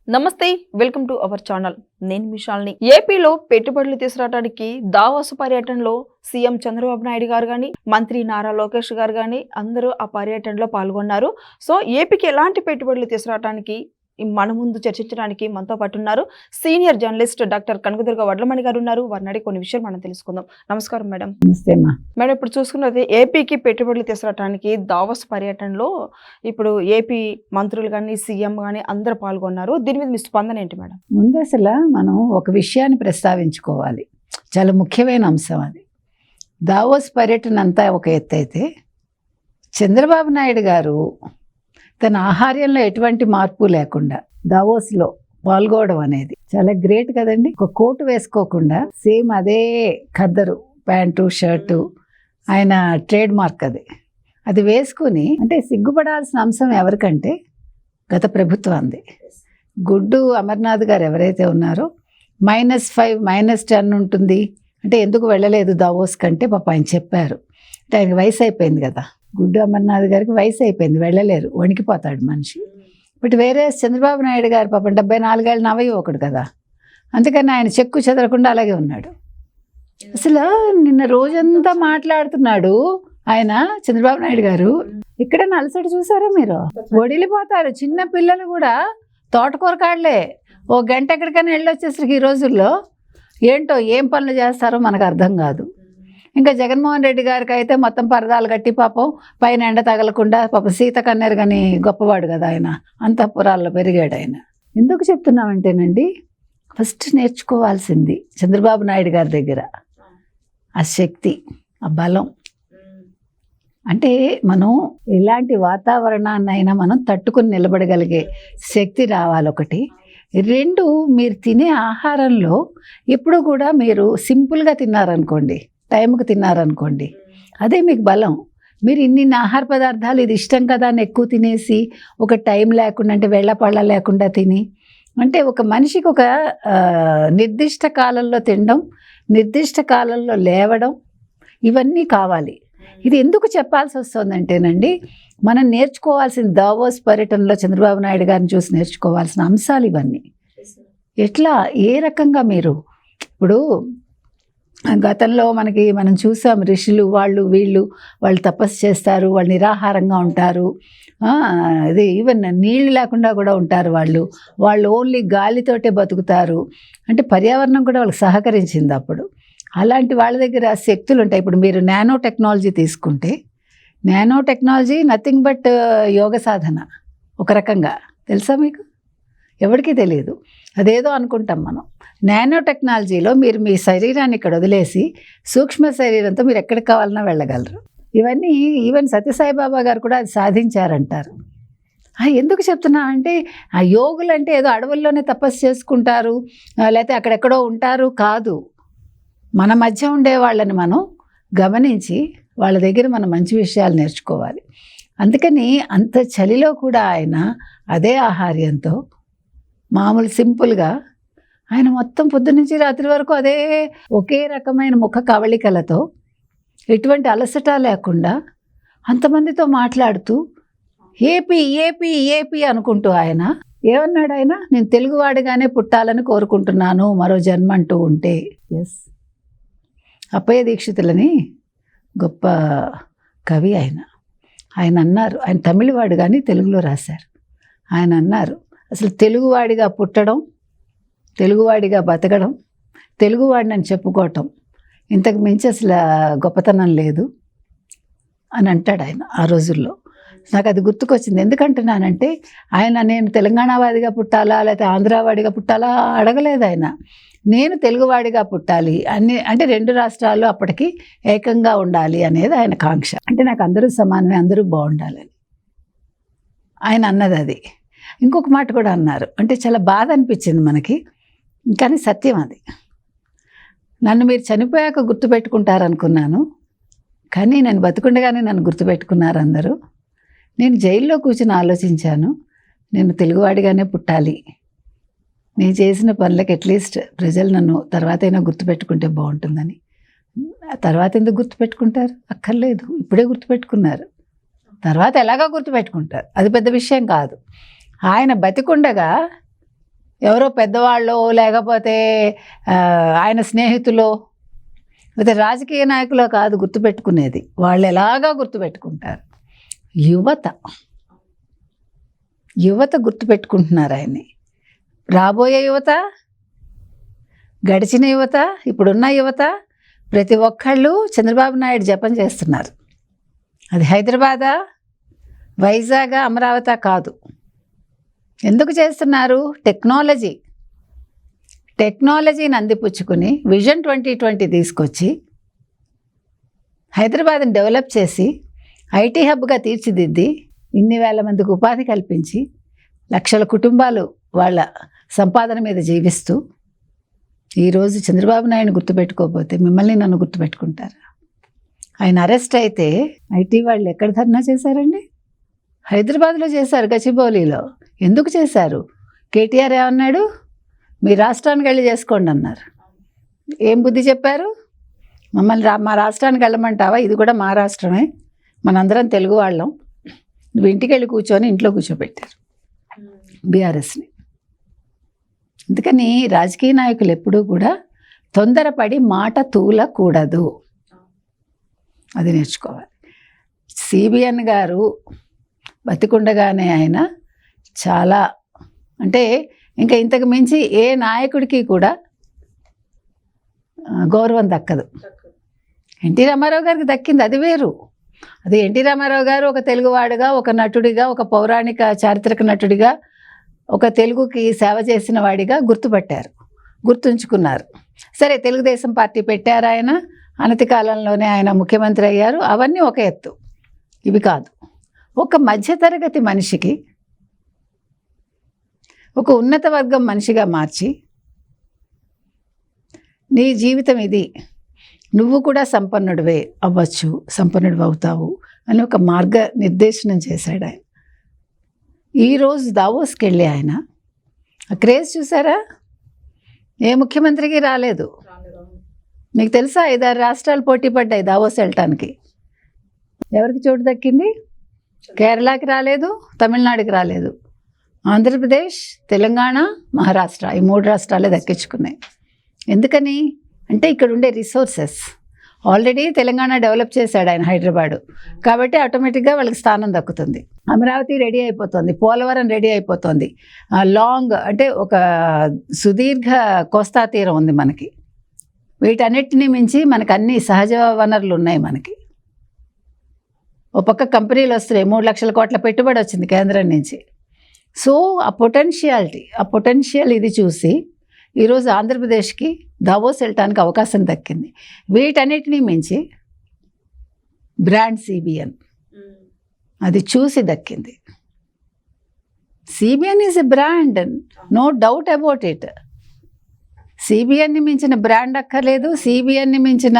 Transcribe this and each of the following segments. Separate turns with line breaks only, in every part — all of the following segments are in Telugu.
నమస్తే, వెల్కమ్ టు అవర్ ఛానల్. నేను మిషాల్ని. ఏపీలో పెట్టుబడులు తీసుకురావడానికి దావోస్ పర్యటనలో సీఎం చంద్రబాబు నాయుడు గారు కానీ, మంత్రి నారా లోకేష్ గారు కానీ అందరూ ఆ పర్యటనలో పాల్గొన్నారు. సో ఏపీకి ఎలాంటి పెట్టుబడులు తీసుకురావడానికి మన ముందు చర్చించడానికి మనతో పాటు ఉన్నారు senior journalist doctor Kanakadurga Vadlamani గారు ఉన్నారు. వారిని అడిగి కొన్ని విషయాలు మనం తెలుసుకుందాం. నమస్కారం మేడం. మేడం, ఇప్పుడు చూసుకున్నది ఏపీకి పెట్టుబడులు తీసుకురావడానికి దావోస్ పర్యటనలో ఇప్పుడు ఏపీ మంత్రులు కానీ సీఎం కానీ అందరూ పాల్గొన్నారు. దీని మీద మీ స్పందన ఏంటి మేడం?
ముందు అసలు మనం ఒక విషయాన్ని ప్రస్తావించుకోవాలి, చాలా ముఖ్యమైన అంశం అది. దావోస్ పర్యటన అంతా ఒక ఎత్తు అయితే, చంద్రబాబు నాయుడు గారు తన ఆహార్యంలో ఎటువంటి మార్పు లేకుండా దావోస్లో పాల్గొవడం అనేది చాలా గ్రేట్ కదండి. ఒక కోటు వేసుకోకుండా సేమ్ అదే ఖద్దరు ప్యాంటు షర్టు ఆయన ట్రేడ్ మార్క్ అది వేసుకుని, అంటే సిగ్గుపడాల్సిన అంశం ఎవరికంటే గత ప్రభుత్వాన్ని. గుడ్డు అమర్నాథ్ గారు ఎవరైతే ఉన్నారో -5 -10 ఉంటుంది అంటే ఎందుకు వెళ్ళలేదు దావోస్ కంటే పాప ఆయన చెప్పారు. అంటే ఆయనకి వయసు అయిపోయింది కదా, గుడ్డు అమర్నాథ్ గారికి వయసు అయిపోయింది, వెళ్ళలేరు, వణికిపోతాడు మనిషి. బట్ వేరే చంద్రబాబు నాయుడు గారు పాపం 74 ఏళ్ళ నవయువకుడు కదా, అందుకని ఆయన చెక్కు చెదరకుండా అలాగే ఉన్నాడు. అసలు నిన్న రోజంతా మాట్లాడుతున్నాడు ఆయన చంద్రబాబు నాయుడు గారు. ఇక్కడ అలసట చూసారా మీరు? ఒడిలిపోతారు చిన్న పిల్లలు కూడా, తోటకూర కాడలే ఓ గంట ఎక్కడికైనా వెళ్ళొచ్చేసరికి ఈ రోజుల్లో ఏంటో ఏం పనులు చేస్తారో మనకు అర్థం కాదు. ఇంకా జగన్మోహన్ రెడ్డి గారికి అయితే మొత్తం పరదాలు కట్టి పాపం పైన ఎండ తగలకుండా, పాపం సీత కన్నేరు కానీ గొప్పవాడు కదా ఆయన, అంతఃపురాల్లో పెరిగాడు ఆయన. ఎందుకు చెప్తున్నామంటేనండి, ఫస్ట్ నేర్చుకోవాల్సింది చంద్రబాబు నాయుడు గారి దగ్గర ఆ శక్తి, ఆ బలం. అంటే మనం ఎలాంటి వాతావరణాన్నైనా మనం తట్టుకుని నిలబడగలిగే శక్తి రావాలి ఒకటి. 2, మీరు తినే ఆహారంలో ఎప్పుడు కూడా మీరు సింపుల్గా తిన్నారనుకోండి, టైంకి తిన్నారనుకోండి, అదే మీకు బలం. మీరు ఇన్ని ఆహార పదార్థాలు ఇది ఇష్టం కదా అని ఎక్కువ తినేసి, ఒక టైం లేకుండా అంటే వెళ్ళపళ్ళ లేకుండా తిని, అంటే ఒక మనిషికి ఒక నిర్దిష్ట కాలంలో తినడం, నిర్దిష్ట కాలంలో లేవడం, ఇవన్నీ కావాలి. ఇది ఎందుకు చెప్పాల్సి వస్తుందంటేనండి, మనం నేర్చుకోవాల్సిన దావోస్ పర్యటనలో చంద్రబాబు నాయుడు గారిని చూసి నేర్చుకోవాల్సిన అంశాలు ఇవన్నీ. ఎట్లా ఏ రకంగా మీరు ఇప్పుడు గతంలో మనం చూసాం, ఋషులు వాళ్ళు తపస్సు చేస్తారు, వాళ్ళు నిరాహారంగా ఉంటారు, ఇది ఈవెన్ నీళ్ళు లేకుండా కూడా ఉంటారు వాళ్ళు ఓన్లీ గాలితోటే బతుకుతారు. అంటే పర్యావరణం కూడా వాళ్ళకి సహకరించింది అప్పుడు. అలాంటి వాళ్ళ దగ్గర శక్తులు ఉంటాయి. ఇప్పుడు మీరు నానో టెక్నాలజీ తీసుకుంటే, నానో టెక్నాలజీ నథింగ్ బట్ యోగ సాధన ఒక రకంగా. తెలుసా మీకు? ఎవరికీ తెలియదు, అదేదో అనుకుంటాం మనం. నానో టెక్నాలజీలో మీరు మీ శరీరాన్ని ఇక్కడ వదిలేసి సూక్ష్మ శరీరంతో మీరు ఎక్కడికి కావాలన్నా వెళ్ళగలరు. ఇవన్నీ ఈవెన్ సత్యసాయిబాబా గారు కూడా అది సాధించారంటారు. ఎందుకు చెప్తున్నామంటే, ఆ యోగులు అంటే ఏదో అడవుల్లోనే తపస్సు చేసుకుంటారు, లేకపోతే అక్కడెక్కడో ఉంటారు కాదు. మన మధ్య ఉండే వాళ్ళని మనం గమనించి వాళ్ళ దగ్గర మనం మంచి విషయాలు నేర్చుకోవాలి. అందుకని అంత చలిలో కూడా ఆయన అదే ఆహార్యంతో, మామూలు సింపుల్గా ఆయన మొత్తం పొద్దున్నుంచి రాత్రి వరకు అదే ఒకే రకమైన ముఖ కవళికలతో, ఎటువంటి అలసట లేకుండా అంతమందితో మాట్లాడుతూ ఏపీ ఏపీ ఏపీ అనుకుంటూ ఆయన ఏమన్నాడు? ఆయన నేను తెలుగువాడిగానే పుట్టాలని కోరుకుంటున్నాను మరో జన్మ అంటూ ఉంటే. ఎస్, అప్పయ్య దీక్షితులని గొప్ప కవి ఆయన అన్నారు, ఆయన తమిళవాడు కానీ తెలుగులో రాశారు. ఆయన అన్నారు, అసలు తెలుగువాడిగా పుట్టడం, తెలుగువాడిగా బతకడం, తెలుగువాడిని అని చెప్పుకోవటం, ఇంతకు మించి అసలు గొప్పతనం లేదు అని అంటాడు ఆయన ఆ రోజుల్లో. నాకు అది గుర్తుకొచ్చింది. ఎందుకంటున్నానంటే, ఆయన నేను తెలంగాణవాడిగా పుట్టాలా లేకపోతే ఆంధ్రావాడిగా పుట్టాలా అడగలేదు ఆయన. నేను తెలుగువాడిగా పుట్టాలి అంటే 2 రాష్ట్రాలు అప్పటికి ఏకంగా ఉండాలి అనేది ఆయన కాంక్ష. అంటే నాకు అందరూ సమానమే, అందరూ బాగుండాలని ఆయన అన్నది అది. ఇంకొక మాట కూడా అన్నారు, అంటే చాలా బాధ అనిపించింది మనకి, కానీ సత్యం అది. నన్ను మీరు చనిపోయాక గుర్తుపెట్టుకుంటారనుకున్నాను, కానీ నేను బతుకుండగానే నన్ను గుర్తుపెట్టుకున్నారు అందరూ. నేను జైల్లో కూర్చుని ఆలోచించాను, నేను తెలుగువాడిగానే పుట్టాలి, నేను చేసిన పనులకు అట్లీస్ట్ ప్రజలు నన్ను తర్వాతైనా గుర్తుపెట్టుకుంటే బాగుంటుందని. తర్వాత ఎందుకు గుర్తుపెట్టుకుంటారు? అక్కర్లేదు, ఇప్పుడే గుర్తుపెట్టుకున్నారు, తర్వాత ఎలాగో గుర్తుపెట్టుకుంటారు, అది పెద్ద విషయం కాదు. ఆయన బతికుండగా ఎవరో పెద్దవాళ్ళు లేకపోతే ఆయన స్నేహితులో లేకపోతే రాజకీయ నాయకులో కాదు గుర్తుపెట్టుకునేది, వాళ్ళు ఎలాగా గుర్తుపెట్టుకుంటారు, యువత గుర్తుపెట్టుకుంటున్నారు ఆయన్ని. రాబోయే యువత, గడిచిన యువత, ఇప్పుడున్న యువత ప్రతి ఒక్కళ్ళు చంద్రబాబు నాయుడు జపం చేస్తున్నారు. అది హైదరాబాదా, వైజాగ్, అమరావతి కాదు. ఎందుకు చేస్తున్నారు? టెక్నాలజీని అందిపుచ్చుకుని విజన్ 2020 తీసుకొచ్చి హైదరాబాద్ని డెవలప్ చేసి ఐటీ హబ్గా తీర్చిదిద్ది ఇన్ని వేల మందికి ఉపాధి కల్పించి లక్షల కుటుంబాలు వాళ్ళ సంపాదన మీద జీవిస్తూ ఈరోజు చంద్రబాబు నాయుడు గుర్తుపెట్టుకోకపోతే మిమ్మల్ని నన్ను గుర్తుపెట్టుకుంటారా? ఆయన అరెస్ట్ అయితే ఐటీ వాళ్ళు ఎక్కడ ధర్నా చేశారండి? హైదరాబాద్లో చేశారు, గచ్చిబౌలిలో. ఎందుకు చేశారు? కేటీఆర్ ఏమన్నాడు? మీ రాష్ట్రానికి వెళ్ళి చేసుకోండి అన్నారు. ఏం బుద్ధి చెప్పారు? మమ్మల్ని మా రాష్ట్రానికి వెళ్ళమంటావా? ఇది కూడా మా రాష్ట్రమే, మనందరం తెలుగు వాళ్ళం, నువ్వు ఇంటికి వెళ్ళి కూర్చొని ఇంట్లో కూర్చోబెట్టారు బీఆర్ఎస్ని. అందుకని రాజకీయ నాయకులు ఎప్పుడూ కూడా తొందరపడి మాట తూలకూడదు, అది నేర్చుకోవాలి. సిబిఎన్ గారు బతికుండగానే ఆయన చాలా, అంటే ఇంకా ఇంతకు మించి ఏ నాయకుడికి కూడా గౌరవం దక్కదు. ఎన్టీ రామారావు గారికి దక్కింది, అది వేరు. అది ఎన్టీ రామారావు గారు ఒక తెలుగువాడుగా, ఒక నటుడిగా, ఒక పౌరాణిక చారిత్రక నటుడిగా, ఒక తెలుగుకి సేవ చేసిన వాడిగా గుర్తుపట్టారు, గుర్తుంచుకున్నారు. సరే, తెలుగుదేశం పార్టీ పెట్టారు ఆయన, అనతి కాలంలోనే ఆయన ముఖ్యమంత్రి అయ్యారు, అవన్నీ ఒక ఎత్తు. ఇవి కాదు. ఒక మధ్యతరగతి మనిషికి, ఒక ఉన్నత వర్గం మనిషిగా మార్చి నీ జీవితం ఇది, నువ్వు కూడా సంపన్నుడివే అవ్వచ్చు, సంపన్నుడివి అవుతావు అని ఒక మార్గ నిర్దేశనం చేశాడు ఆయన. ఈరోజు దావోస్కి వెళ్ళి ఆయన ఆ క్రేజ్ చూసారా? ఏ ముఖ్యమంత్రికి రాలేదు. మీకు తెలుసా, 5-6 రాష్ట్రాలు పోటీ పడ్డాయి దావోస్ వెళ్ళటానికి. ఎవరికి చోటు దక్కింది? కేరళకి రాలేదు, తమిళనాడుకి రాలేదు, ఆంధ్రప్రదేశ్, తెలంగాణ, మహారాష్ట్ర, ఈ 3 రాష్ట్రాలే దక్కించుకున్నాయి. ఎందుకని అంటే ఇక్కడ ఉండే రిసోర్సెస్ ఆల్రెడీ తెలంగాణ డెవలప్ చేశాడు ఆయన, హైదరాబాదు, కాబట్టి ఆటోమేటిక్గా వాళ్ళకి స్థానం దక్కుతుంది. అమరావతి రెడీ అయిపోతుంది, పోలవరం రెడీ అయిపోతుంది, లాంగ్ అంటే ఒక సుదీర్ఘ కోస్తా తీరం ఉంది మనకి. వీటన్నిటిని మించి మనకు అన్ని సహజ వనరులు ఉన్నాయి మనకి. ఒక పక్క కంపెనీలు వస్తున్నాయి, 3 లక్షల కోట్ల పెట్టుబడి వచ్చింది కేంద్రం నుంచి. సో ఆ పొటెన్షియల్ ఇది చూసి ఈరోజు ఆంధ్రప్రదేశ్కి దావోస్ వెళ్ళటానికి అవకాశం దక్కింది. వీటన్నిటినీ మించి బ్రాండ్ సిబిఎన్, అది చూసి దక్కింది. CBN is a brand, no doubt about it. సిబిఎన్ని మించిన బ్రాండ్ అక్కర్లేదు, సిబిఎన్ని మించిన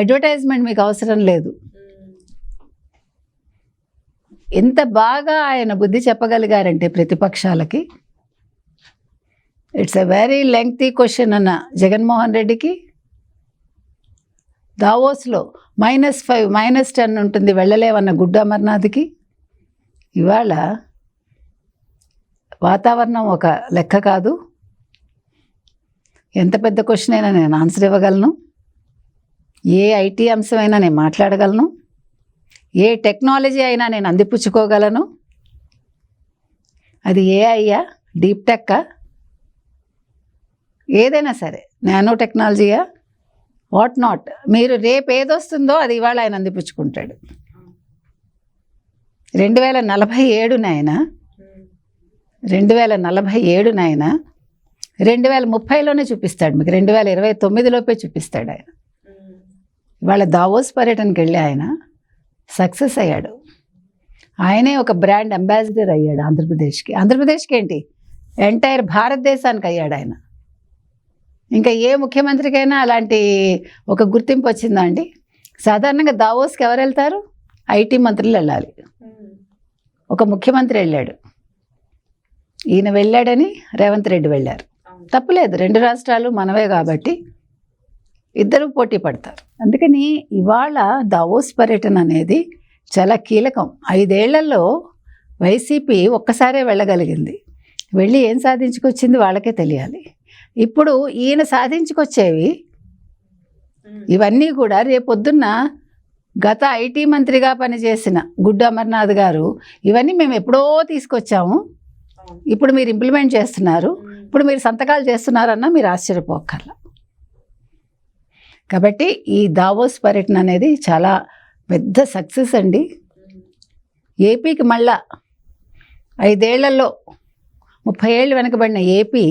అడ్వర్టైజ్మెంట్ మీకు అవసరం లేదు. ఎంత బాగా ఆయన బుద్ధి చెప్పగలిగారంటే ప్రతిపక్షాలకి. It's a very lengthy question అన్న జగన్మోహన్ రెడ్డికి. దావోస్లో -5 -10 ఉంటుంది, వెళ్ళలేవన్న గుడ్డు అమర్నాథ్కి. ఇవాళ వాతావరణం ఒక లెక్క కాదు. ఎంత పెద్ద క్వశ్చన్ అయినా నేను ఆన్సర్ ఇవ్వగలను, ఏ ఐటీ అంశమైనా నేను మాట్లాడగలను, ఏ టెక్నాలజీ అయినా నేను అందిపుచ్చుకోగలను. అది ఏఐయా, డీప్ టెక్కా, ఏదైనా సరే, నానో టెక్నాలజీయా, వాట్ నాట్, మీరు రేపు ఏదొస్తుందో అది ఇవాళ ఆయన అందిపుచ్చుకుంటాడు. 2047 2030లోనే చూపిస్తాడు మీకు, 2029లోపే చూపిస్తాడు ఆయన. ఇవాళ దావోస్ పర్యటనకి వెళ్ళి ఆయన సక్సెస్ అయ్యాడు. ఆయనే ఒక బ్రాండ్ అంబాసిడర్ అయ్యాడు ఆంధ్రప్రదేశ్కి ఏంటి, ఎంటైర్ భారతదేశానికి అయ్యాడు ఆయన. ఇంకా ఏ ముఖ్యమంత్రికైనా అలాంటి ఒక గుర్తింపు వచ్చిందా అండి? సాధారణంగా దావోస్కి ఎవరు వెళ్తారు? ఐటీ మంత్రులు వెళ్ళాలి. ఒక ముఖ్యమంత్రి వెళ్ళాడు, ఈయన వెళ్ళాడని రేవంత్ రెడ్డి వెళ్ళారు. తప్పులేదు, 2 రాష్ట్రాలు మనవే కాబట్టి ఇద్దరు పోటీ పడతారు. అందుకని ఇవాళ దావోస్ పర్యటన అనేది చాలా కీలకం. 5 ఏళ్లలో వైసీపీ ఒక్కసారే వెళ్ళగలిగింది. వెళ్ళి ఏం సాధించుకొచ్చింది వాళ్ళకే తెలియాలి. ఇప్పుడు ఈయన సాధించుకొచ్చేవి ఇవన్నీ కూడా రేపొద్దున్న గత ఐటీ మంత్రిగా పనిచేసిన గుడ్డు అమర్నాథ్ గారు ఇవన్నీ మేము ఎప్పుడో తీసుకొచ్చాము, ఇప్పుడు మీరు ఇంప్లిమెంట్ చేస్తున్నారు, ఇప్పుడు మీరు సంతకాలు చేస్తున్నారన్నా మీరు ఆశ్చర్యపోక్కర్లా. కాబట్టి ఈ దావోస్ పర్యటన అనేది చాలా పెద్ద సక్సెస్ అండి. ఏపీకి మళ్ళా 5 ఏళ్లలో 30 ఏళ్ళు వెనకబడిన ఏపీ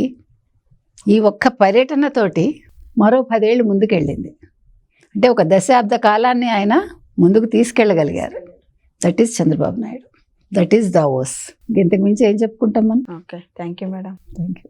ఈ ఒక్క పర్యటనతోటి మరో 10 ఏళ్ళు ముందుకెళ్ళింది. అంటే ఒక దశాబ్ద కాలాన్ని ఆయన ముందుకు తీసుకెళ్ళగలిగారు. That is Chandrababu Naidu, that is Davos. ఇంతకు మించి ఏం చెప్పుకుంటాం మనం?
Okay, thank you madam.
Thank you.